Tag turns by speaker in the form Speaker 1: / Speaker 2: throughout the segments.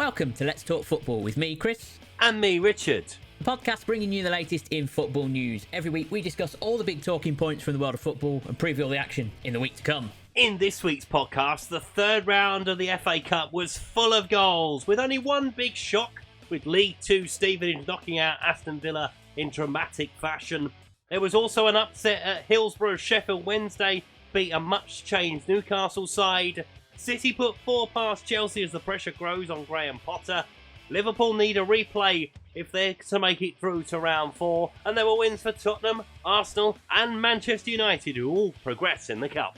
Speaker 1: Welcome to Let's Talk Football with me, Chris.
Speaker 2: And me, Richard.
Speaker 1: The podcast bringing you the latest in football news. Every week we discuss all the big talking points from the world of football and preview all the action in the week to come.
Speaker 2: In this week's podcast, the third round of the FA Cup was full of goals, with only one big shock, with League Two Stevenage knocking out Aston Villa in dramatic fashion. There was also an upset at Hillsborough. Sheffield Wednesday beat a much-changed Newcastle side. City put 4 past Chelsea as the pressure grows on Graham Potter. Liverpool need a replay if they're to make it through to round 4. And there were wins for Tottenham, Arsenal and Manchester United, who all progress in the Cup.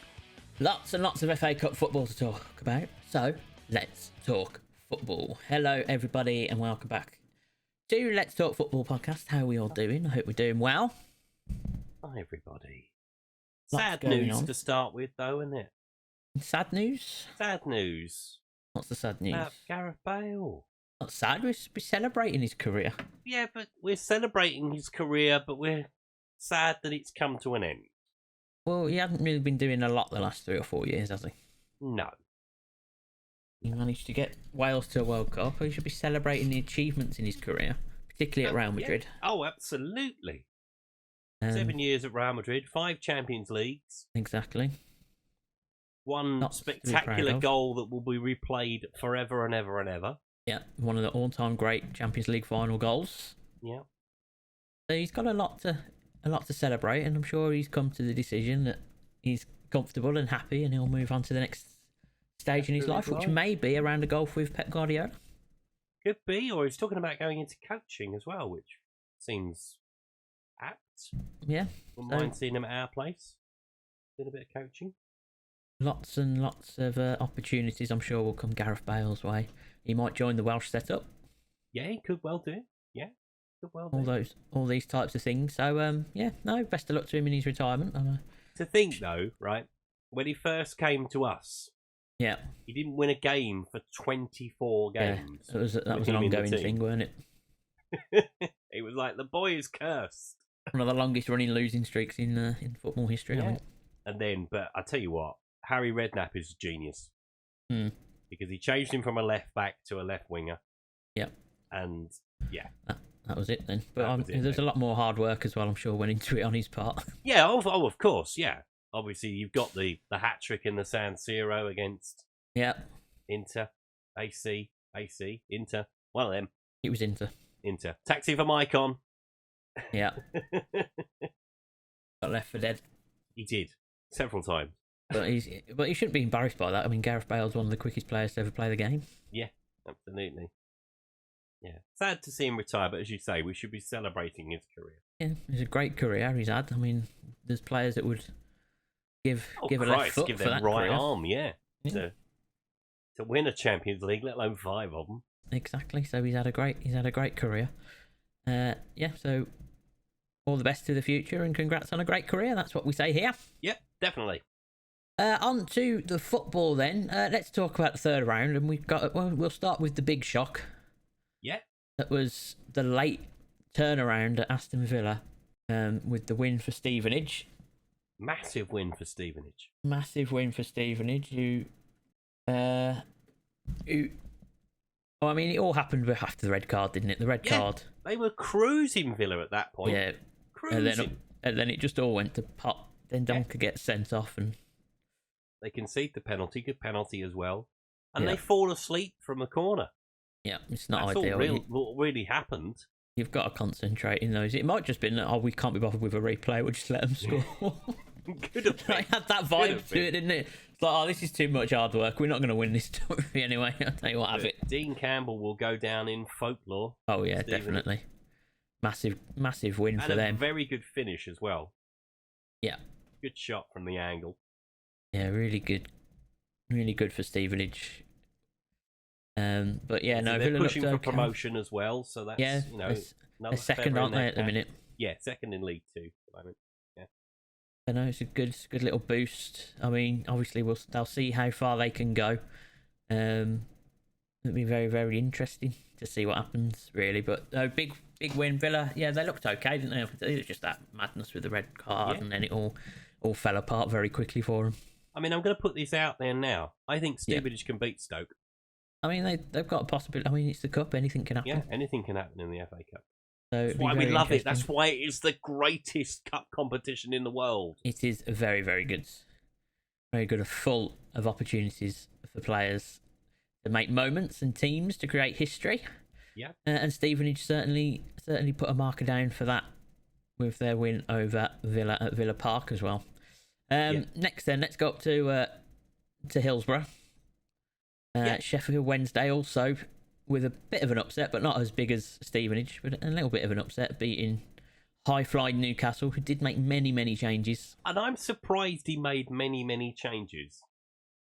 Speaker 1: Lots and lots of FA Cup football to talk about. So, let's talk football. Hello, everybody, and welcome back to Let's Talk Football podcast. How are we all doing? I hope we're doing well.
Speaker 2: Hi, everybody.
Speaker 1: Lots
Speaker 2: Sad
Speaker 1: going
Speaker 2: news
Speaker 1: on.
Speaker 2: to start with, though, isn't it?
Speaker 1: Sad news?
Speaker 2: Sad news.
Speaker 1: What's the sad news?
Speaker 2: Gareth Bale.
Speaker 1: Not sad, we're celebrating his career.
Speaker 2: Yeah, but we're celebrating his career, but we're sad that it's come to an end.
Speaker 1: Well, he hasn't really been doing a lot the last 3 or 4 years, has he?
Speaker 2: No.
Speaker 1: He managed to get Wales to a World Cup. He should be celebrating the achievements in his career, particularly at Real Madrid.
Speaker 2: Yeah. Oh, absolutely. 7 years at Real Madrid, 5 Champions Leagues.
Speaker 1: Exactly.
Speaker 2: One
Speaker 1: Lots to be
Speaker 2: spectacular
Speaker 1: proud of.
Speaker 2: goal that will be replayed forever and ever and ever.
Speaker 1: Yeah, one of the all-time great Champions League final goals.
Speaker 2: Yeah.
Speaker 1: So he's got a lot to celebrate, and I'm sure he's come to the decision that he's comfortable and happy, and he'll move on to the next stage in his life, which may be around a golf with Pep Guardiola.
Speaker 2: Could be, or he's talking about going into coaching as well, which seems apt.
Speaker 1: Yeah.
Speaker 2: Wouldn't mind seeing him at our place. Doing a bit of coaching.
Speaker 1: Lots and lots of opportunities, I'm sure, will come Gareth Bale's way. He might join the Welsh setup.
Speaker 2: Yeah, he could well do. Yeah, could well do.
Speaker 1: All these types of things. So, best of luck to him in his retirement.
Speaker 2: To think, though, right, when he first came to us,
Speaker 1: yeah,
Speaker 2: he didn't win a game for 24 games.
Speaker 1: Yeah, that was an ongoing thing, wasn't
Speaker 2: it? It was like, the boy is cursed.
Speaker 1: One of the longest running losing streaks in football history,
Speaker 2: yeah.
Speaker 1: I think.
Speaker 2: And then, but I tell you what, Harry Redknapp is a genius. Because he changed him from a left back to a left winger.
Speaker 1: Yeah.
Speaker 2: And, yeah.
Speaker 1: That was it then. But there's a lot more hard work as well, I'm sure, went into it on his part.
Speaker 2: Yeah, of course, yeah. Obviously, you've got the hat-trick in the San Siro against Inter, AC, Inter. One of them.
Speaker 1: It was Inter.
Speaker 2: Taxi for Mike on.
Speaker 1: Yeah. Got left for dead.
Speaker 2: He did. Several times.
Speaker 1: But he shouldn't be embarrassed by that. I mean, Gareth Bale's one of the quickest players to ever play the game.
Speaker 2: Yeah, absolutely. Yeah. Sad to see him retire, but as you say, we should be celebrating his career.
Speaker 1: Yeah, it's a great career he's had. I mean, there's players that would give a left foot
Speaker 2: give
Speaker 1: for
Speaker 2: their
Speaker 1: that
Speaker 2: right
Speaker 1: career.
Speaker 2: arm, to win a Champions League, let alone 5 of them.
Speaker 1: Exactly. So he's had a great career. So all the best to the future and congrats on a great career. That's what we say here.
Speaker 2: Yep, definitely.
Speaker 1: On to the football then. Let's talk about the third round, and we'll start with the big shock.
Speaker 2: Yeah.
Speaker 1: That was the late turnaround at Aston Villa, with the win for Stevenage.
Speaker 2: Massive win for Stevenage.
Speaker 1: It all happened after the red card, didn't it? The red card.
Speaker 2: They were cruising Villa at that point.
Speaker 1: Yeah.
Speaker 2: Cruising.
Speaker 1: And then it just all went to pot. Then Donker gets sent off, and
Speaker 2: they concede the penalty, good penalty as well. And they fall asleep from the corner.
Speaker 1: Yeah, it's not
Speaker 2: That's
Speaker 1: ideal.
Speaker 2: What really happened.
Speaker 1: You've got to concentrate in those. It might just been that, we can't be bothered with a replay, we'll just let them score.
Speaker 2: Could have been.
Speaker 1: I had that vibe to it, didn't it? It's like, this is too much hard work. We're not going to win this trophy anyway. I'll tell you what, have it.
Speaker 2: Dean Campbell will go down in folklore.
Speaker 1: Oh, yeah, definitely. Massive win for them.
Speaker 2: And a very good finish as well.
Speaker 1: Yeah.
Speaker 2: Good shot from the angle.
Speaker 1: Yeah, really good. Really good for Stevenage. But yeah,
Speaker 2: so they're pushing for promotion as well, so that's
Speaker 1: they're second, aren't they, at the minute?
Speaker 2: Yeah, second in League Two at the moment. Yeah,
Speaker 1: I know it's a good little boost. I mean, obviously they'll see how far they can go. It'll be very, very interesting to see what happens, really. But big win, Villa. Yeah, they looked okay, didn't they? It was just that madness with the red card, and then it all fell apart very quickly for them.
Speaker 2: I mean, I'm going to put this out there now. I think Stevenage can beat Stoke.
Speaker 1: I mean, they've got a possibility. I mean, it's the cup; anything can happen.
Speaker 2: Yeah, anything can happen in the FA Cup.
Speaker 1: So
Speaker 2: That's why we love it. That's why it's the greatest cup competition in the world.
Speaker 1: It is very, very good. Very good, full of opportunities for players to make moments and teams to create history.
Speaker 2: Yeah.
Speaker 1: And Stevenage certainly put a marker down for that with their win over Villa at Villa Park as well. Next, then, let's go up to Hillsborough. Sheffield Wednesday also with a bit of an upset, but not as big as Stevenage, but a little bit of an upset, beating high-flying Newcastle, who did make many, many changes.
Speaker 2: And I'm surprised he made many, many changes.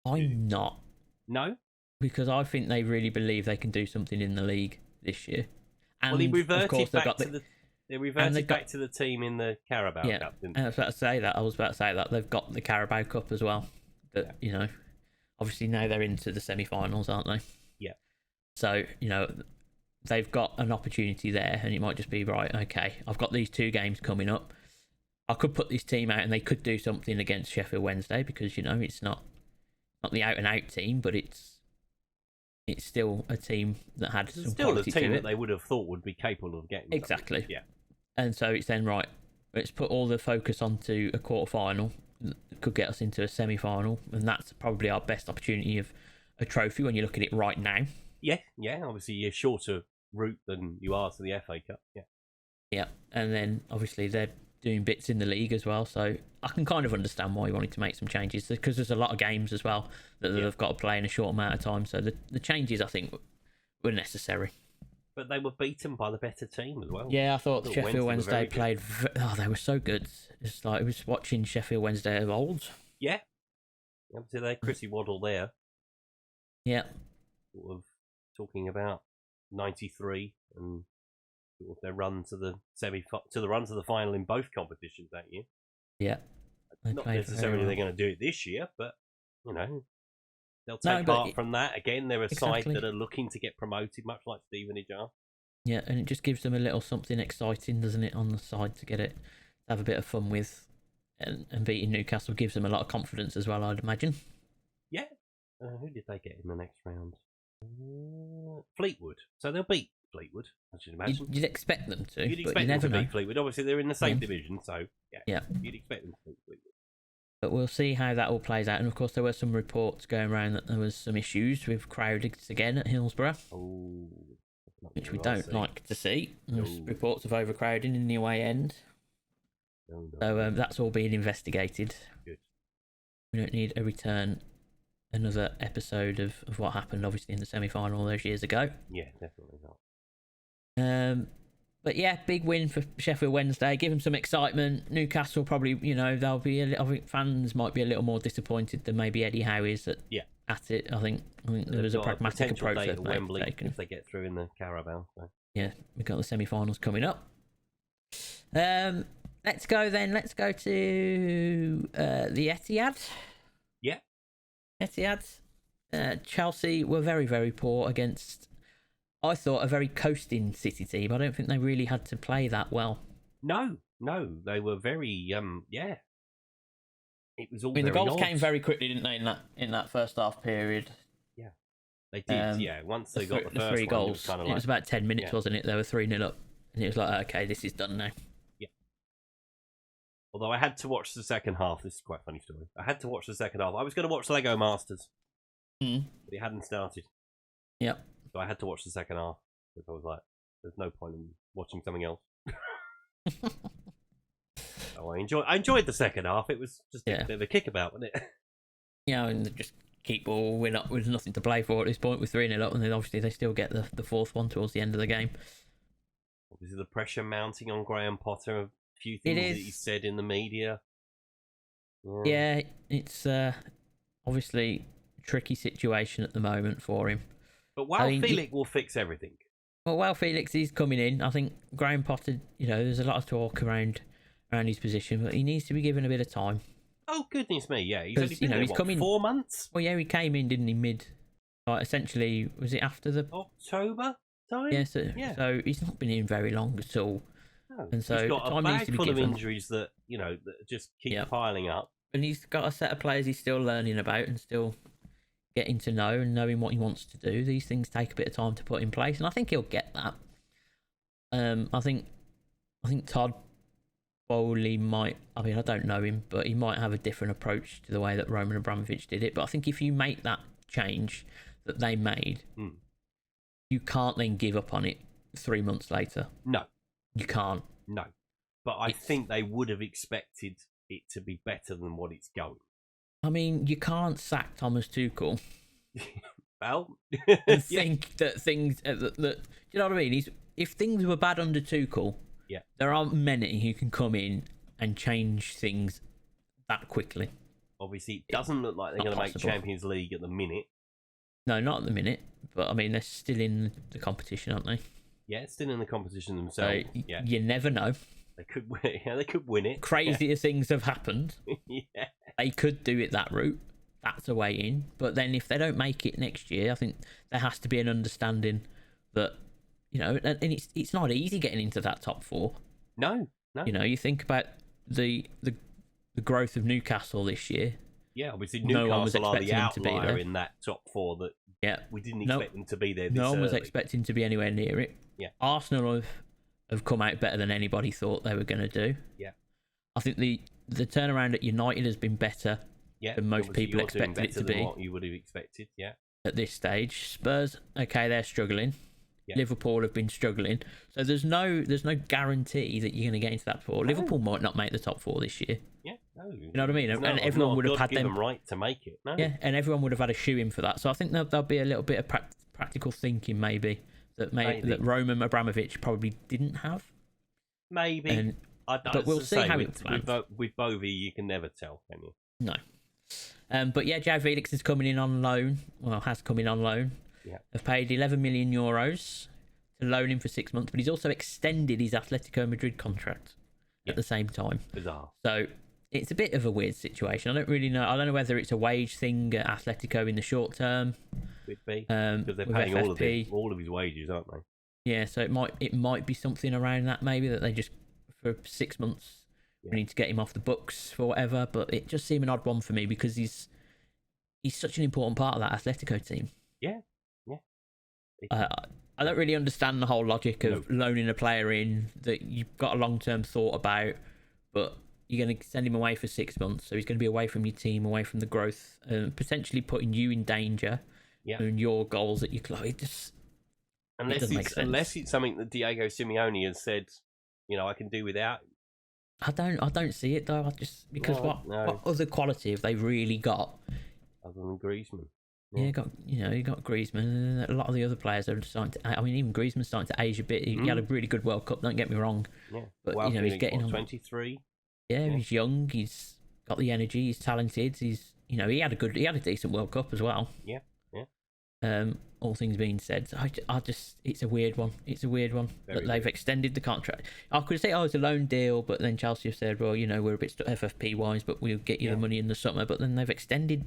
Speaker 1: I'm not.
Speaker 2: No?
Speaker 1: Because I think they really believe they can do something in the league this year. And
Speaker 2: well, he reverted back to the team in the Carabao Cup, didn't they?
Speaker 1: I was about to say that. They've got the Carabao Cup as well. But, you know, obviously now they're into the semi-finals, aren't they?
Speaker 2: Yeah.
Speaker 1: So, you know, they've got an opportunity there, and it might just be, right, okay, I've got these 2 games coming up. I could put this team out and they could do something against Sheffield Wednesday because, you know, it's not the out-and-out team, but it's still a team that had some
Speaker 2: still a
Speaker 1: quality
Speaker 2: team
Speaker 1: to
Speaker 2: that
Speaker 1: it.
Speaker 2: They would have thought would be capable of getting
Speaker 1: exactly.
Speaker 2: Something. Yeah.
Speaker 1: And so it's then, right, let's put all the focus onto a quarter-final that could get us into a semi-final, and that's probably our best opportunity of a trophy when you look at it right now.
Speaker 2: Yeah. Obviously, you're shorter route than you are to the FA Cup.
Speaker 1: Yeah, and then obviously they're doing bits in the league as well, so I can kind of understand why he wanted to make some changes, because there's a lot of games as well that they've got to play in a short amount of time, so the changes I think were necessary.
Speaker 2: But they were beaten by the better team as well.
Speaker 1: Yeah, I thought Sheffield Wednesday played they were so good. It's like it was watching Sheffield Wednesday of old.
Speaker 2: Yeah, obviously they Chrissy Waddle there.
Speaker 1: Yeah,
Speaker 2: sort of talking about '93 and sort of their run to the run to the final in both competitions that year.
Speaker 1: Yeah,
Speaker 2: not necessarily they're going to do it this year, but you know they'll take part from that. Again, they're a side that are looking to get promoted, much like Stevenage are.
Speaker 1: Yeah, and it just gives them a little something exciting, doesn't it, on the side to get it, to have a bit of fun with, and beating Newcastle gives them a lot of confidence as well, I'd imagine.
Speaker 2: Yeah. Who did they get in the next round? Fleetwood. So they'll beat Fleetwood, I should imagine.
Speaker 1: You'd expect them to.
Speaker 2: You'd expect them to beat Fleetwood. Obviously, they're in the same division, so
Speaker 1: yeah.
Speaker 2: You'd expect them to beat Fleetwood.
Speaker 1: But we'll see how that all plays out. And of course, there were some reports going around that there was some issues with crowds again at Hillsborough, which we don't like to see. There's reports of overcrowding in the away end. So that's all being investigated.
Speaker 2: Good.
Speaker 1: We don't need another episode of what happened, obviously, in the semi-final those years ago.
Speaker 2: Yeah, definitely not.
Speaker 1: But yeah, big win for Sheffield Wednesday. Give them some excitement. Newcastle probably, you know, I think fans might be a little more disappointed than maybe Eddie Howe is at it. I think there was a pragmatic approach
Speaker 2: at Wembley if they get through in the Carabao. So.
Speaker 1: Yeah, we've got the semi-finals coming up. Let's go to the Etihad.
Speaker 2: Yeah.
Speaker 1: Etihad. Chelsea were very, very poor against, I thought, a very coasting City team. I don't think they really had to play that well.
Speaker 2: No, they were very, It was all. I mean,
Speaker 1: the goals came very quickly, didn't they? In that first half period.
Speaker 2: Yeah, they did. Once they got the first
Speaker 1: 3 goals,
Speaker 2: it
Speaker 1: was about 10 minutes, wasn't it? They were 3-0 up, and it was like, okay, this is done now.
Speaker 2: Yeah. Although I had to watch the second half. This is quite a funny story. I had to watch the second half. I was going to watch Lego Masters, but it hadn't started.
Speaker 1: Yep.
Speaker 2: So I had to watch the second half because I was like, "There's no point in watching something else." So I enjoyed the second half. It was just a bit of a kickabout, wasn't it?
Speaker 1: Yeah, and just keep ball. We're not. There's nothing to play for at this point. We're 3-0 up, and then obviously they still get the fourth one towards the end of the game.
Speaker 2: Obviously, the pressure mounting on Graham Potter. A few things that he said in the media.
Speaker 1: Yeah, it's obviously a tricky situation at the moment for him.
Speaker 2: But Felix will fix everything.
Speaker 1: Well, Felix is coming in. I think Graham Potter, you know, there's a lot of talk around his position, but he needs to be given a bit of time.
Speaker 2: Oh, goodness me, yeah. He's only been there,
Speaker 1: he's come in
Speaker 2: 4 months?
Speaker 1: Well, yeah, he came in, didn't he, essentially, was it after the...
Speaker 2: October time?
Speaker 1: Yeah, so he's not been in very long at all.
Speaker 2: No,
Speaker 1: and so
Speaker 2: he's got a bag full of injuries that, that just keep piling up.
Speaker 1: And he's got a set of players he's still learning about and still getting to know and knowing what he wants to do. These things take a bit of time to put in place, and I think he'll get that. I think Todd Bowley might. I mean, I don't know him, but he might have a different approach to the way that Roman Abramovich did it. But I think if you make that change that they made, you can't then give up on it 3 months later.
Speaker 2: No,
Speaker 1: you can't.
Speaker 2: No, but I think they would have expected it to be better than what it's going.
Speaker 1: I mean, you can't sack Thomas Tuchel.
Speaker 2: Well,
Speaker 1: and think that things that you know what I mean. If things were bad under Tuchel, there aren't many who can come in and change things that quickly.
Speaker 2: Obviously, it doesn't look like they're going to make Champions League at the minute.
Speaker 1: No, not at the minute. But I mean, they're still in the competition, aren't they?
Speaker 2: Yeah, still in the competition themselves.
Speaker 1: So, you never know.
Speaker 2: They could win. Yeah, they could win it.
Speaker 1: Crazier things have happened.
Speaker 2: Yeah,
Speaker 1: they could do it that route. That's a way in. But then if they don't make it next year, I think there has to be an understanding that, you know, and it's not easy getting into that top four.
Speaker 2: No.
Speaker 1: You know, you think about the growth of Newcastle this year.
Speaker 2: Yeah, obviously Newcastle are the outlier in that top four that we didn't expect them to be there.
Speaker 1: No one was expecting to be anywhere near it.
Speaker 2: Yeah,
Speaker 1: Arsenal have come out better than anybody thought they were going to do.
Speaker 2: Yeah,
Speaker 1: I think the turnaround at United has been better than most people expected it to be.
Speaker 2: What you would have expected,
Speaker 1: at this stage. Spurs, okay, they're struggling. Yeah. Liverpool have been struggling, so there's no guarantee that you're going to get into that four. No. Liverpool might not make the top four this year.
Speaker 2: Yeah, no,
Speaker 1: you know what I mean. And everyone would have had
Speaker 2: them right to make it. No.
Speaker 1: Yeah, and everyone would have had a shoe in for that. So I think there'll be a little bit of practical thinking, maybe that Roman Abramovich probably didn't have.
Speaker 2: Maybe,
Speaker 1: but we'll see how it plans.
Speaker 2: With Bovey, you can never tell, can you?
Speaker 1: No. But yeah, João Felix is coming in on loan. Well, has come in on loan.
Speaker 2: Yeah.
Speaker 1: They've paid €11 million to loan him for 6 months, but he's also extended his Atletico Madrid contract at the same time.
Speaker 2: Bizarre.
Speaker 1: So it's a bit of a weird situation. I don't really know. I don't know whether it's a wage thing at Atletico in the short term.
Speaker 2: Could be because they're paying all of his wages, aren't they?
Speaker 1: Yeah, so it might be something around that, maybe that they just for 6 months we need to get him off the books for whatever. But it just seemed an odd one for me because he's such an important part of that Atletico team.
Speaker 2: Yeah.
Speaker 1: I don't really understand the whole logic of loaning a player in that you've got a long-term thought about, but you're going to send him away for 6 months, so he's going to be away from your team, away from the growth, potentially putting you in danger and your goals at your club. It just
Speaker 2: unless it's something that Diego Simeone has said, you know, I can do without.
Speaker 1: I don't see it though. What other quality have they really got
Speaker 2: other than Griezmann?
Speaker 1: Yeah, you got Griezmann, and a lot of the other players are starting to. I mean, even Griezmann's starting to age a bit. He had a really good World Cup. Don't get me wrong.
Speaker 2: Yeah,
Speaker 1: but he's getting on.
Speaker 2: 23.
Speaker 1: Yeah, he's young. He's got the energy. He's talented. He had a decent World Cup as well.
Speaker 2: Yeah.
Speaker 1: All things being said, it's a weird one. It's a weird one that they've extended the contract. I could say, it's a loan deal, but then Chelsea have said, well, we're a bit FFP wise, but we'll get you the money in the summer. But then they've extended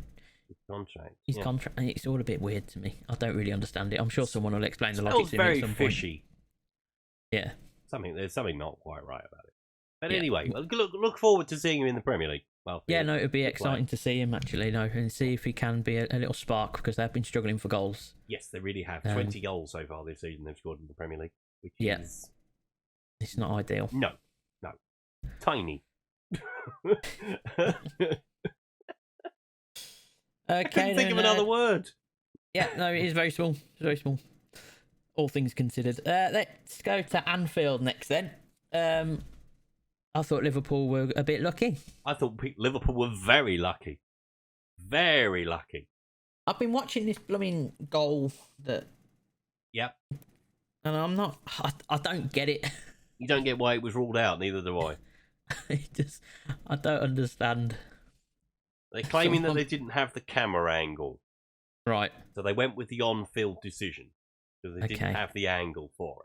Speaker 1: his contract, and it's all a bit weird to me. I don't really understand it. I'm sure someone will explain the logic to me at some
Speaker 2: fishy.
Speaker 1: Point. Yeah,
Speaker 2: there's something not quite right about it. But anyway, look forward to seeing him in the Premier League. Well,
Speaker 1: it'd be exciting to see him actually, and see if he can be a little spark because they've been struggling for goals.
Speaker 2: Yes, they really have. 20 goals so far this season they've scored in the Premier League, which is
Speaker 1: it's not ideal.
Speaker 2: No, tiny.
Speaker 1: Okay,
Speaker 2: think of another word.
Speaker 1: Yeah, no, it is very small. It's very small. All things considered. Let's go to Anfield next then. I thought Liverpool were a bit lucky.
Speaker 2: I thought Liverpool were very lucky. Very lucky.
Speaker 1: I've been watching this blooming goal that...
Speaker 2: Yep.
Speaker 1: And I'm not... I don't get it.
Speaker 2: You don't get why it was ruled out, neither do I.
Speaker 1: I don't understand.
Speaker 2: They're claiming that they didn't have the camera angle.
Speaker 1: Right.
Speaker 2: So they went with the on-field decision. Because they didn't have the angle for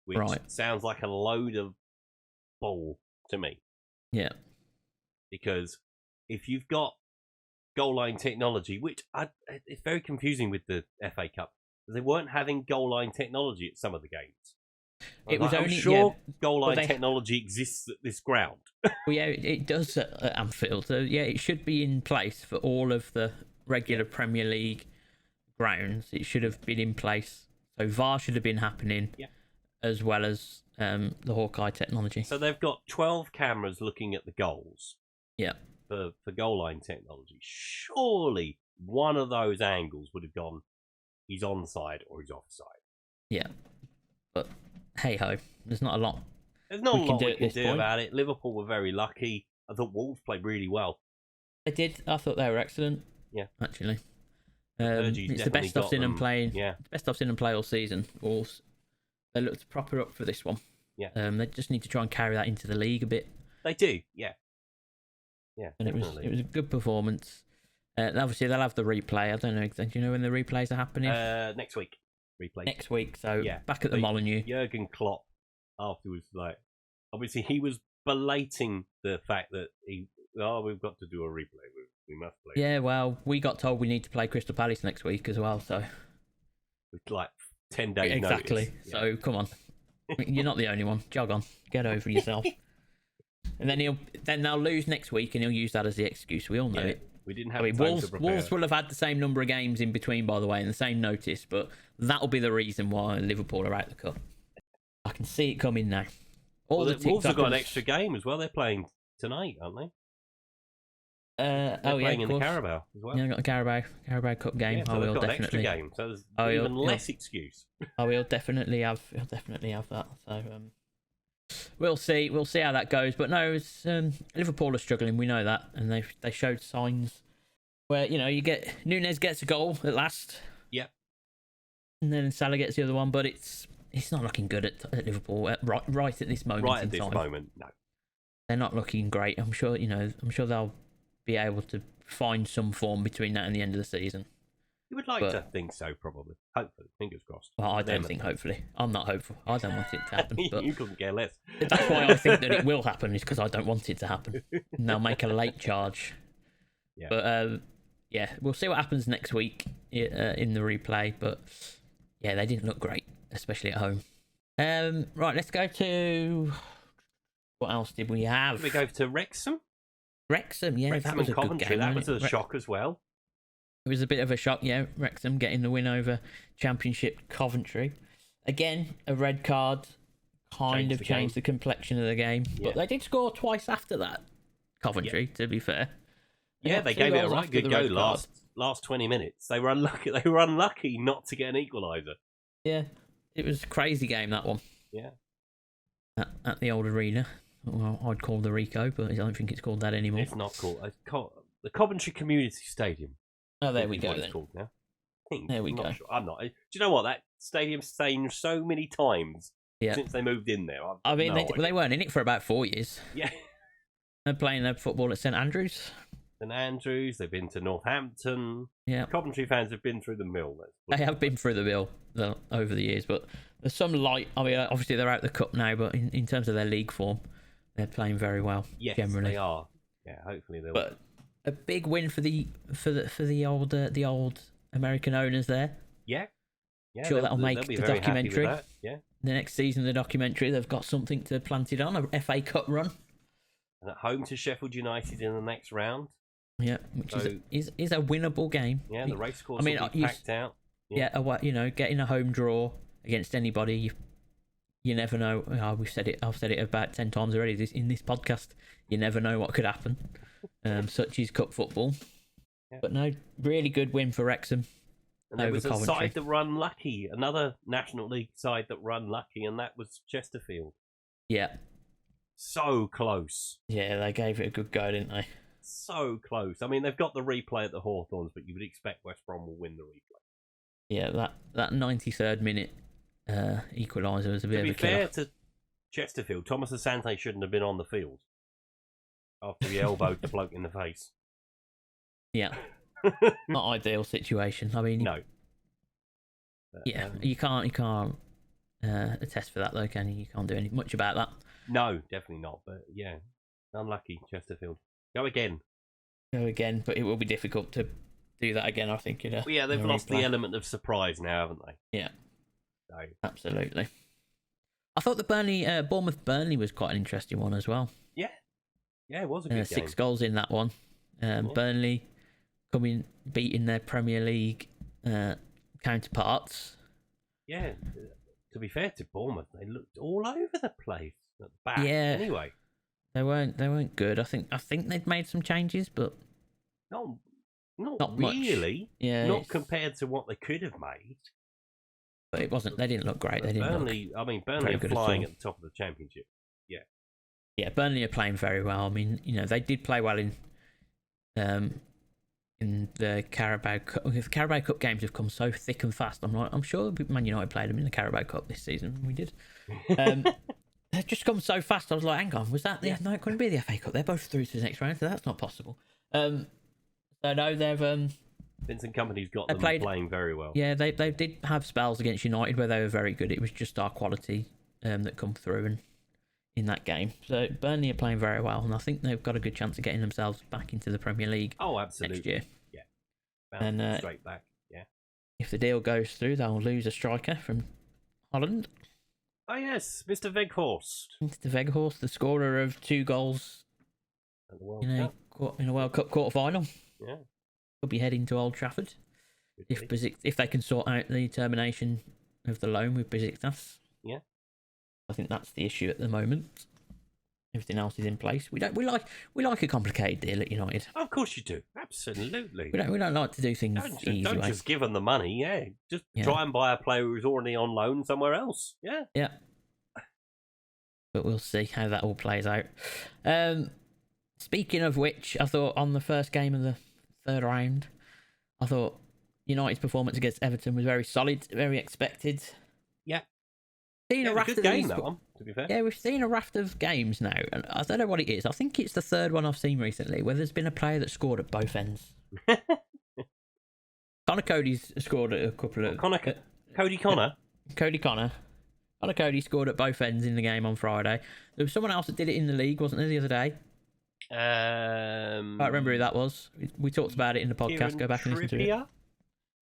Speaker 2: it. Which sounds like a load of bull to me.
Speaker 1: Yeah.
Speaker 2: Because if you've got goal line technology, which it's very confusing with the FA Cup, because they weren't having goal line technology at some of the games. I'm sure goal line technology exists at this ground.
Speaker 1: Well, yeah, it does at Anfield. So yeah, it should be in place for all of the regular Premier League grounds, it should have been in place. So VAR should have been happening, as well as the Hawkeye technology.
Speaker 2: So they've got 12 cameras looking at the goals.
Speaker 1: Yeah.
Speaker 2: For goal line technology. Surely one of those angles would have gone, he's onside or he's offside.
Speaker 1: Yeah. But hey ho, there's not a lot.
Speaker 2: There's not a lot we can do about it. Liverpool were very lucky. I thought Wolves played really well.
Speaker 1: They did. I thought they were excellent.
Speaker 2: Yeah.
Speaker 1: Actually. It's the best I've seen them playing.
Speaker 2: Yeah.
Speaker 1: The best I've seen them play all season. Wolves. They looked proper up for this one.
Speaker 2: Yeah.
Speaker 1: They just need to try and carry that into the league a bit.
Speaker 2: They do, yeah. Yeah.
Speaker 1: And it was a good performance. Obviously they'll have the replay. I don't know. Do you know when the replays are happening?
Speaker 2: Next week. Replay.
Speaker 1: Next week. So back at the Molineux.
Speaker 2: Jurgen Klopp afterwards, obviously he was belating the fact that we've got to do a replay. We must play.
Speaker 1: Yeah, well, we got told we need to play Crystal Palace next week as well, so
Speaker 2: with 10 days
Speaker 1: exactly.
Speaker 2: Notice. Yeah.
Speaker 1: So come on, you're not the only one. Jog on, get over yourself. And then they'll lose next week, and he'll use that as the excuse. We all know it.
Speaker 2: We didn't have time to prepare.
Speaker 1: Wolves will have had the same number of games in between, by the way, and the same notice, but that'll be the reason why Liverpool are out of the cup. I can see it coming now.
Speaker 2: Wolves have got an extra game as well. They're playing tonight, aren't they? They're playing in the Carabao as well.
Speaker 1: Yeah, I've got a Carabao Cup game.
Speaker 2: Yeah, so they've got an extra game, so there's even less excuse.
Speaker 1: He'll definitely have that. So we'll see how that goes. But no, it's, Liverpool are struggling. We know that, and they showed signs where you get Núñez gets a goal at last.
Speaker 2: Yep.
Speaker 1: And then Salah gets the other one, but it's not looking good at Liverpool right at this moment.
Speaker 2: Right at this moment, no.
Speaker 1: They're not looking great. I'm sure they'll be able to find some form between that and the end of the season.
Speaker 2: You would like to think so, probably. Hopefully, fingers crossed.
Speaker 1: Well, I don't think hopefully. I'm not hopeful. I don't want it to happen. But
Speaker 2: you couldn't care less.
Speaker 1: That's why I think that it will happen, is because I don't want it to happen. And they'll make a late charge. Yeah. But we'll see what happens next week in the replay. But yeah, they didn't look great, especially at home. Right, let's go to... What else did we have?
Speaker 2: Did we go to Wrexham?
Speaker 1: Wrexham, yeah,
Speaker 2: Wrexham
Speaker 1: that was a good game.
Speaker 2: That was a shock as well.
Speaker 1: It was a bit of a shock, yeah. Wrexham getting the win over Championship Coventry. Again, a red card kind of changed the complexion of the game. Yeah. But they did score twice after that, Coventry, to be fair.
Speaker 2: They gave it a right good go last 20 minutes. They were unlucky not to get an equaliser.
Speaker 1: Yeah, it was a crazy game, that one.
Speaker 2: Yeah.
Speaker 1: At the old arena. Well, I'd call the Rico, but I don't think it's called that anymore.
Speaker 2: It's not called the Coventry Community Stadium.
Speaker 1: Oh, there we go. Then.
Speaker 2: It's called now.
Speaker 1: There we go.
Speaker 2: Sure. I'm not. Do you know what? That stadium's changed so many times since they moved in there.
Speaker 1: They weren't in it for about 4 years.
Speaker 2: Yeah.
Speaker 1: They're playing their football at St Andrews.
Speaker 2: St Andrews. They've been to Northampton.
Speaker 1: Yeah.
Speaker 2: Coventry fans have been through the mill.
Speaker 1: They have been through the mill over the years, but there's some light. I mean, obviously they're out of the cup now, but in terms of their league form, they're playing very well. Yes, generally.
Speaker 2: They are. Yeah, hopefully they'll.
Speaker 1: But a big win for the old American owners there.
Speaker 2: Yeah.
Speaker 1: Sure, that'll make the documentary.
Speaker 2: Yeah.
Speaker 1: The next season of the documentary, they've got something to plant it on, a FA Cup run.
Speaker 2: And at home to Sheffield United in the next round.
Speaker 1: Yeah, which is a winnable game.
Speaker 2: Yeah, the racecourse will be packed out.
Speaker 1: Yeah, getting a home draw against anybody, you never know. I've said it about 10 times already in this podcast. You never know what could happen. Such is cup football. Yeah. But no, really good win for Wrexham.
Speaker 2: And there was a side that were unlucky, another National League side that were unlucky, and that was Chesterfield.
Speaker 1: Yeah.
Speaker 2: So close.
Speaker 1: Yeah, they gave it a good go, didn't they?
Speaker 2: So close. I mean, they've got the replay at the Hawthorns, but you would expect West Brom will win the replay.
Speaker 1: Yeah, that 93rd minute equaliser was a bit of a killer.
Speaker 2: To be fair to Chesterfield, Thomas Asante shouldn't have been on the field after he elbowed the bloke in the face.
Speaker 1: Yeah. Not ideal situation. I mean,
Speaker 2: no.
Speaker 1: Yeah, you can't attest for that though, can you? You can't do much about that.
Speaker 2: No, definitely not. But yeah, unlucky Chesterfield. Go again,
Speaker 1: but it will be difficult to do that again, I think.
Speaker 2: Well, yeah, they've lost the element of surprise now, haven't they?
Speaker 1: Yeah. So. Absolutely. I thought the Bournemouth-Burnley was quite an interesting one as well.
Speaker 2: Yeah. Yeah, it was a good game.
Speaker 1: 6 goals in that one. Burnley beating their Premier League counterparts.
Speaker 2: Yeah, to be fair to Bournemouth, they looked all over the place at the back.
Speaker 1: Yeah.
Speaker 2: Anyway,
Speaker 1: they weren't good. I think they'd made some changes, but
Speaker 2: not
Speaker 1: much.
Speaker 2: really.
Speaker 1: Yeah,
Speaker 2: not compared to what they could have made.
Speaker 1: But it wasn't. They didn't look great. They didn't.
Speaker 2: Burnley are flying at the top of the Championship. Yeah.
Speaker 1: Yeah, Burnley are playing very well. I mean, they did play well in the Carabao Cup. The Carabao Cup games have come so thick and fast. I'm sure Man United played them in the Carabao Cup this season. We did. They've just come so fast. I was like, hang on, was that the? No, it couldn't be the FA Cup. They're both through to the next round, so that's not possible. So no, they've
Speaker 2: Vincent Kompany's got them playing very well.
Speaker 1: Yeah, they did have spells against United where they were very good. It was just our quality that come through and in that game. So Burnley are playing very well, and I think they've got a good chance of getting themselves back into the Premier League.
Speaker 2: Oh, absolutely.
Speaker 1: Next year.
Speaker 2: Yeah, and straight back. Yeah.
Speaker 1: If the deal goes through, they'll lose a striker from Holland.
Speaker 2: Oh yes, Mr. Weghorst.
Speaker 1: Mr. Weghorst, the scorer of 2 goals
Speaker 2: at the World Cup.
Speaker 1: In a World Cup quarter-final.
Speaker 2: Yeah.
Speaker 1: Could be heading to Old Trafford if they can sort out the termination of the loan with Besiktas.
Speaker 2: Yeah.
Speaker 1: I think that's the issue at the moment. Everything else is in place. We like a complicated deal at United.
Speaker 2: Of course you do. Absolutely.
Speaker 1: We don't like to do things the easy way.
Speaker 2: Don't just give them the money. Yeah. Just try and buy a player who's already on loan somewhere else. Yeah.
Speaker 1: Yeah. But we'll see how that all plays out. Speaking of which, I thought on the first game of the third round, I thought United's performance against Everton was very solid, very expected.
Speaker 2: Yeah.
Speaker 1: Seen a raft
Speaker 2: good
Speaker 1: of
Speaker 2: game,
Speaker 1: these,
Speaker 2: that one, to be fair.
Speaker 1: Yeah, we've seen a raft of games now, and I don't know what it is. I think it's the third one I've seen recently where there's been a player that scored at both ends. Connor Cody's scored at a couple of...
Speaker 2: Cody Connor?
Speaker 1: Cody Connor. Connor Cody scored at both ends in the game on Friday. There was someone else that did it in the league, wasn't there, the other day? I can't remember who that was. We talked about it in the podcast. Go back and listen to it.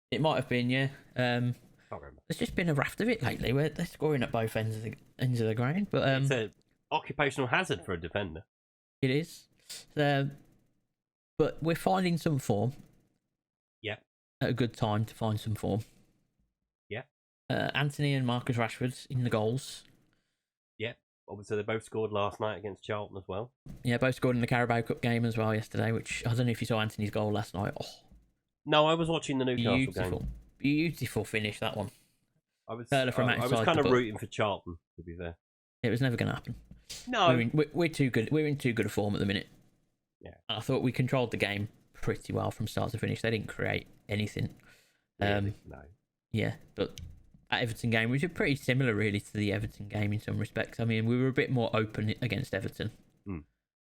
Speaker 1: It might have been, yeah.
Speaker 2: Can't remember.
Speaker 1: There's just been a raft of it lately where they're scoring at both ends of the ground. But
Speaker 2: it's an occupational hazard for a defender.
Speaker 1: It is. But we're finding some form.
Speaker 2: Yeah.
Speaker 1: At a good time to find some form.
Speaker 2: Yeah.
Speaker 1: Anthony and Marcus Rashford in the goals.
Speaker 2: Yeah. Obviously, they both scored last night against Charlton as well.
Speaker 1: Yeah, both scored in the Carabao Cup game as well yesterday, which I don't know if you saw Anthony's goal last night. Oh,
Speaker 2: no, I was watching the Newcastle game.
Speaker 1: Beautiful finish, that one.
Speaker 2: I was kind of rooting for Charlton, to be fair.
Speaker 1: It was never going to happen.
Speaker 2: No.
Speaker 1: We're too good. We're in too good a form at the minute.
Speaker 2: Yeah.
Speaker 1: I thought we controlled the game pretty well from start to finish. They didn't create anything.
Speaker 2: No.
Speaker 1: Yeah, but that Everton game was pretty similar, really, to the Everton game in some respects. I mean, we were a bit more open against Everton,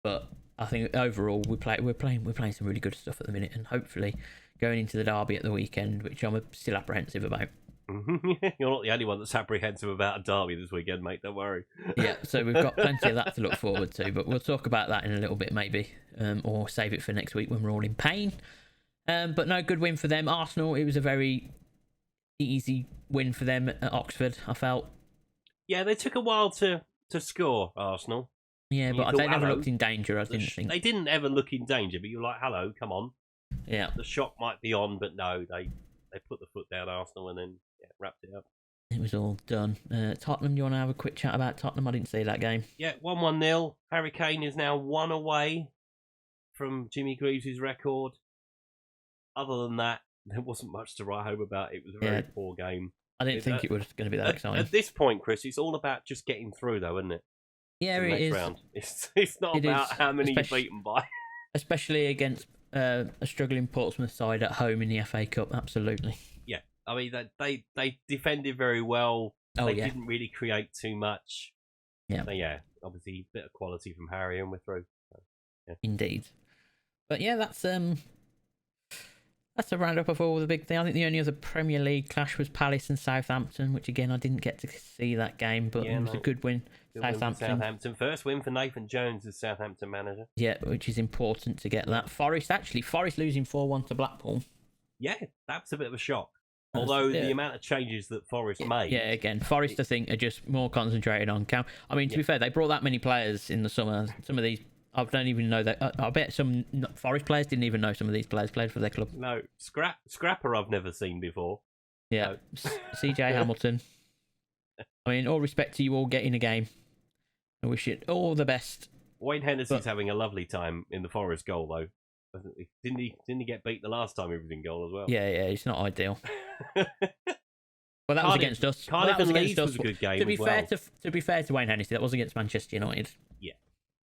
Speaker 1: but I think overall we're playing some really good stuff at the minute, and hopefully going into the derby at the weekend, which I'm still apprehensive about.
Speaker 2: You're not the only one that's apprehensive about a derby this weekend, mate. Don't worry.
Speaker 1: Yeah, so we've got plenty of that to look forward to, but we'll talk about that in a little bit, maybe, or save it for next week when we're all in pain. But no, good win for them. Arsenal, it was a very easy win for them at Oxford, I felt.
Speaker 2: Yeah, they took a while to score, Arsenal.
Speaker 1: Yeah, but they never looked in danger, I didn't think.
Speaker 2: They didn't ever look in danger, but you're like, hello, come on.
Speaker 1: Yeah.
Speaker 2: The shot might be on, but no, they put the foot down, Arsenal, and then wrapped it up.
Speaker 1: It was all done. Tottenham, do you want to have a quick chat about Tottenham? I didn't see that game.
Speaker 2: Yeah, 1-1-0. Harry Kane is now 1 away from Jimmy Greaves' record. Other than that, there wasn't much to write home about. It was a very poor game.
Speaker 1: I didn't think it was going to be that exciting.
Speaker 2: At this point, Chris, it's all about just getting through, though, isn't it?
Speaker 1: Yeah, it is.
Speaker 2: Round. It's not about how many you're beaten by. Especially
Speaker 1: against a struggling Portsmouth side at home in the FA Cup, absolutely.
Speaker 2: Yeah, I mean, they defended very well. They didn't really create too much.
Speaker 1: Yeah.
Speaker 2: So, yeah, obviously a bit of quality from Harry and we're through. So, yeah.
Speaker 1: Indeed. But yeah, that's a roundup of all the big things. I think the only other Premier League clash was Palace and Southampton, which again I didn't get to see that game, but it was a good win.
Speaker 2: Southampton. First win for Nathan Jones as Southampton manager.
Speaker 1: Yeah, which is important to get that. Forest losing 4-1 to Blackpool.
Speaker 2: Yeah, that's a bit of a shock. Although the amount of changes that Forest made.
Speaker 1: Yeah, again, Forest I think are just more concentrated on count. I mean, to be fair, they brought that many players in the summer. Some of these I don't even know that. I bet some Forest players didn't even know some of these players played for their club.
Speaker 2: No, Scrapper I've never seen before.
Speaker 1: Yeah,
Speaker 2: No.
Speaker 1: CJ Hamilton. I mean, all respect to you all getting a game. I wish you all the best.
Speaker 2: Wayne Hennessy's having a lovely time in the Forest goal, though. Didn't he get beat the last time he was in goal as well?
Speaker 1: Yeah, it's not ideal. Well, that
Speaker 2: Cardiff,
Speaker 1: was against us.
Speaker 2: Cardiff
Speaker 1: and
Speaker 2: Leeds was a good game.
Speaker 1: To be fair to Wayne Hennessy, that was against Manchester United.
Speaker 2: Yeah,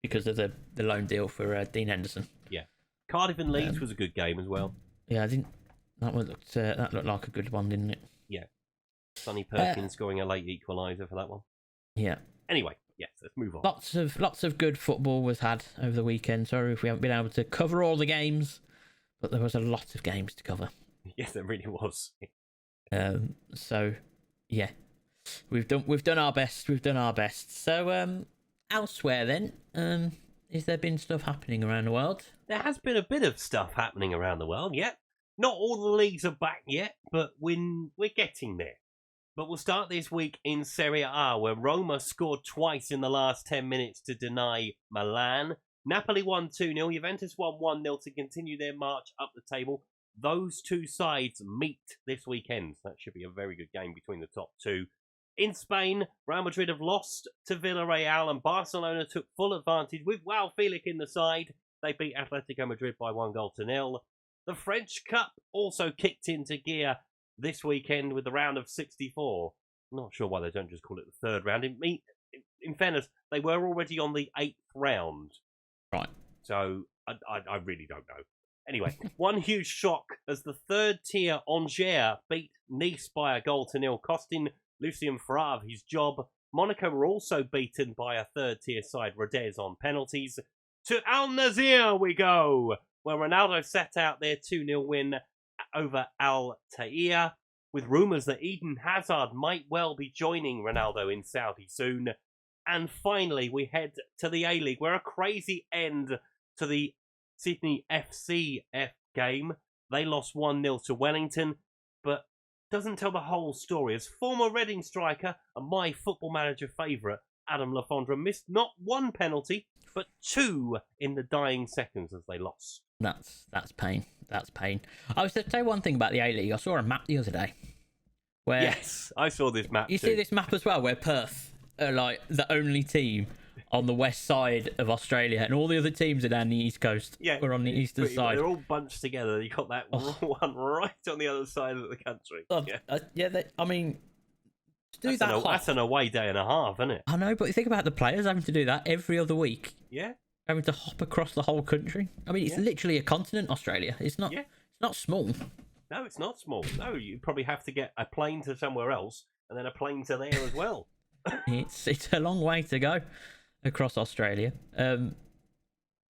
Speaker 1: because of the loan deal for Dean Henderson.
Speaker 2: Yeah, Cardiff and Leeds was a good game as well.
Speaker 1: Yeah, I didn't. That looked like a good one, didn't it?
Speaker 2: Yeah, Sonny Perkins scoring a late equaliser for that one.
Speaker 1: Yeah.
Speaker 2: Anyway, yes, let's move on.
Speaker 1: Lots of good football was had over the weekend. Sorry if we haven't been able to cover all the games, but there was a lot of games to cover.
Speaker 2: Yes, there really was.
Speaker 1: So, yeah, we've done our best. We've done our best. So, elsewhere then, has there been stuff happening around the world?
Speaker 2: There has been a bit of stuff happening around the world. Yet, not all the leagues are back yet, but we're getting there. But we'll start this week in Serie A, where Roma scored twice in the last 10 minutes to deny Milan. Napoli won 2-0. Juventus won 1-0 to continue their march up the table. Those two sides meet this weekend. That should be a very good game between the top two. In Spain, Real Madrid have lost to Villarreal and Barcelona took full advantage with Joao Felix in the side. They beat Atletico Madrid by 1-0. The French Cup also kicked into gear this weekend with the round of 64. I'm not sure why they don't just call it the third round. In fairness, they were already on the 8th round.
Speaker 1: Right.
Speaker 2: So, I really don't know. Anyway, one huge shock as the third tier Angers beat Nice by 1-0, costing Lucien Favre his job. Monaco were also beaten by a third tier side, Rodez, on penalties. To Al Nazir we go, where Ronaldo sat out their 2-0 win over Al Tair, with rumours that Eden Hazard might well be joining Ronaldo in Saudi soon. And finally, we head to the A-League, where a crazy end to the Sydney FCF game. They lost 1-0 to Wellington, but doesn't tell the whole story, as former Reading striker and my Football Manager favourite, Adam Lafondra, missed not one penalty, but two in the dying seconds as they lost.
Speaker 1: That's pain. That's pain. I was to say one thing about the A-League. I saw a map the other day. Where
Speaker 2: yes, I saw this map
Speaker 1: You see this map as well, where Perth are like the only team on the west side of Australia, and all the other teams are down the east coast.
Speaker 2: Yeah,
Speaker 1: we're on the eastern side.
Speaker 2: They're all bunched together. You got that one right on the other side of the country.
Speaker 1: I mean, to do
Speaker 2: that's an away day and a half, isn't it?
Speaker 1: I know, but you think about the players having to do that every other week.
Speaker 2: Yeah,
Speaker 1: having to hop across the whole country. I mean, it's literally a continent, Australia. It's not.
Speaker 2: Yeah.
Speaker 1: It's not small.
Speaker 2: No, it's not small. No, you probably have to get a plane to somewhere else and then a plane to there as well.
Speaker 1: It's a long way to go across Australia. I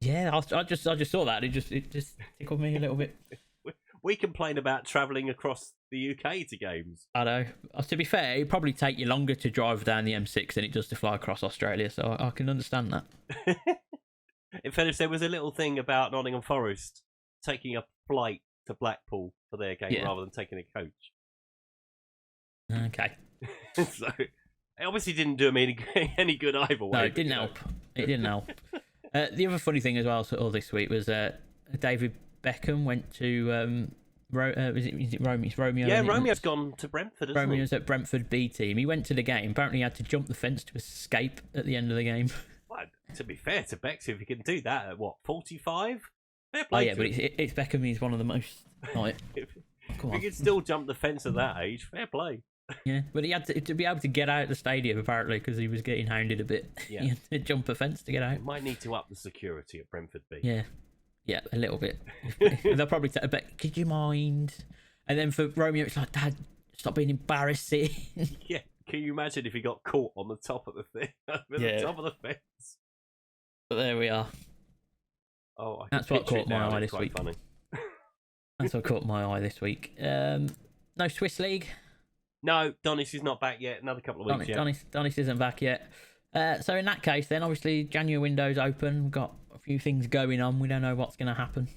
Speaker 1: just saw that. It just tickled me a little bit.
Speaker 2: We complain about travelling across the UK to games.
Speaker 1: I know. To be fair, it'd probably take you longer to drive down the M6 than it does to fly across Australia, so I can understand that.
Speaker 2: In fairness, there was a little thing about Nottingham Forest taking a flight to Blackpool for their game rather than taking a coach.
Speaker 1: Okay.
Speaker 2: So it obviously didn't do them any good either way.
Speaker 1: No, it didn't help. It didn't help. The other funny thing as well this week was David Beckham went to is it Romeo? It's Romeo.
Speaker 2: Yeah, Romeo's gone to Brentford, hasn't
Speaker 1: Romeo's at Brentford B team. He went to the game. Apparently he had to jump the fence to escape at the end of the game.
Speaker 2: Well, to be fair to Bex, if he can do that at 45? Fair play.
Speaker 1: Oh yeah, but it's Beckham. He's one of the most. Like,
Speaker 2: if he could still jump the fence at that age, fair play.
Speaker 1: Yeah, but he had to be able to get out of the stadium apparently because he was getting hounded a bit.
Speaker 2: Yeah.
Speaker 1: He had to jump a fence to get out.
Speaker 2: Might need to up the security at Brentford B.
Speaker 1: Yeah, a little bit. They'll probably take a bit. Could you mind? And then for Romeo, it's like, Dad, stop being embarrassing.
Speaker 2: Yeah, can you imagine if he got caught on the top of the thing, the top of the fence?
Speaker 1: But there we are.
Speaker 2: Oh,
Speaker 1: that's what caught my eye this week.
Speaker 2: Funny.
Speaker 1: That's what caught my eye this week. No Swiss League.
Speaker 2: No, Donis is not back yet. Another couple of weeks yet.
Speaker 1: Donis isn't back yet. So in that case, then obviously January window's open. We've got a few things going on. We don't know what's going to happen,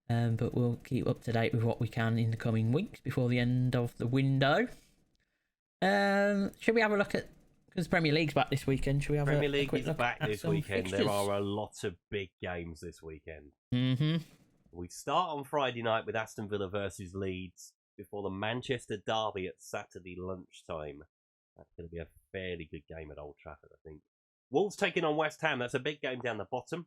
Speaker 1: but we'll keep up to date with what we can in the coming weeks before the end of the window. Should we have a look at because Premier League's back this weekend, should we have
Speaker 2: Premier
Speaker 1: a
Speaker 2: League
Speaker 1: quick
Speaker 2: is
Speaker 1: look
Speaker 2: back
Speaker 1: at
Speaker 2: this
Speaker 1: some
Speaker 2: weekend.
Speaker 1: fixtures?
Speaker 2: There are a lot of big games this weekend.
Speaker 1: Mm-hmm.
Speaker 2: We start on Friday night with Aston Villa versus Leeds before the Manchester derby at Saturday lunchtime. That's going to be a fairly good game at Old Trafford, I think. Wolves taking on West Ham. That's a big game down the bottom.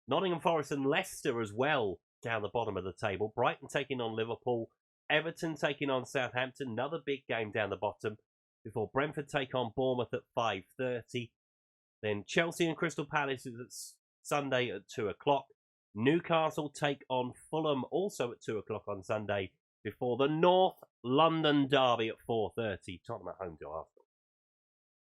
Speaker 2: Nottingham Forest and Leicester as well down the bottom of the table. Brighton taking on Liverpool. Everton taking on Southampton. Another big game down the bottom before Brentford take on Bournemouth at 5:30. Then Chelsea and Crystal Palace is at Sunday at 2 o'clock. Newcastle take on Fulham also at 2 o'clock on Sunday before the North London derby at 4:30. Tottenham at home to Arsenal.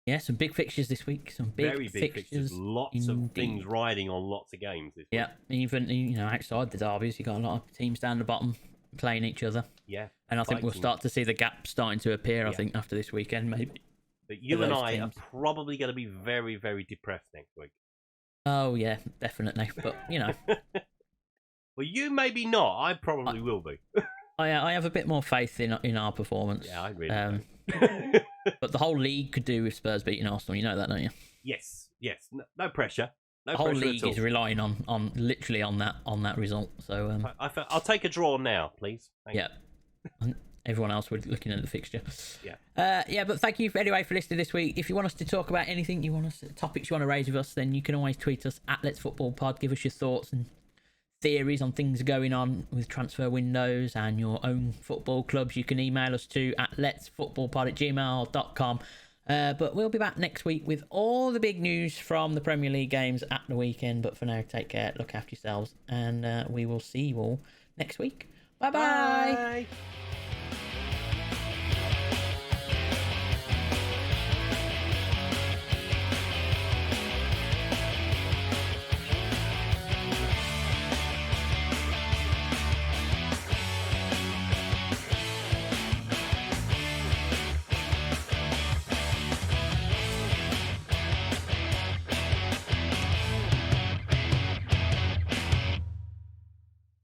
Speaker 1: Yeah, some big fixtures this week. Some
Speaker 2: Very big fixtures. Lots
Speaker 1: indeed.
Speaker 2: of things riding on lots of games this week.
Speaker 1: Yeah, even outside the derbies, you got a lot of teams down the bottom playing each other.
Speaker 2: Yeah,
Speaker 1: and I think we'll start to see the gap starting to appear. I think after this weekend, maybe.
Speaker 2: But you and I are probably going to be very, very depressed next week.
Speaker 1: Oh yeah, definitely. But
Speaker 2: well, you maybe not. I probably will be.
Speaker 1: I have a bit more faith in our performance.
Speaker 2: Yeah, I really
Speaker 1: do. But the whole league could do with Spurs beating Arsenal. You know that, don't you?
Speaker 2: Yes. No pressure.
Speaker 1: The whole league is relying on literally on that result. So
Speaker 2: I'll take a draw now, please. Thank
Speaker 1: you. Everyone else would looking at the fixture.
Speaker 2: Yeah.
Speaker 1: But thank you anyway for listening this week. If you want us to talk about anything, topics you want to raise with us, then you can always tweet us at Let's Football Pod. Give us your thoughts and theories on things going on with transfer windows and your own football clubs. You can email us to at letsfootballpod@gmail.com. But we'll be back next week with all the big news from the Premier League games at the weekend. But for now, take care, look after yourselves, and we will see you all next week. Bye-bye.
Speaker 2: Bye.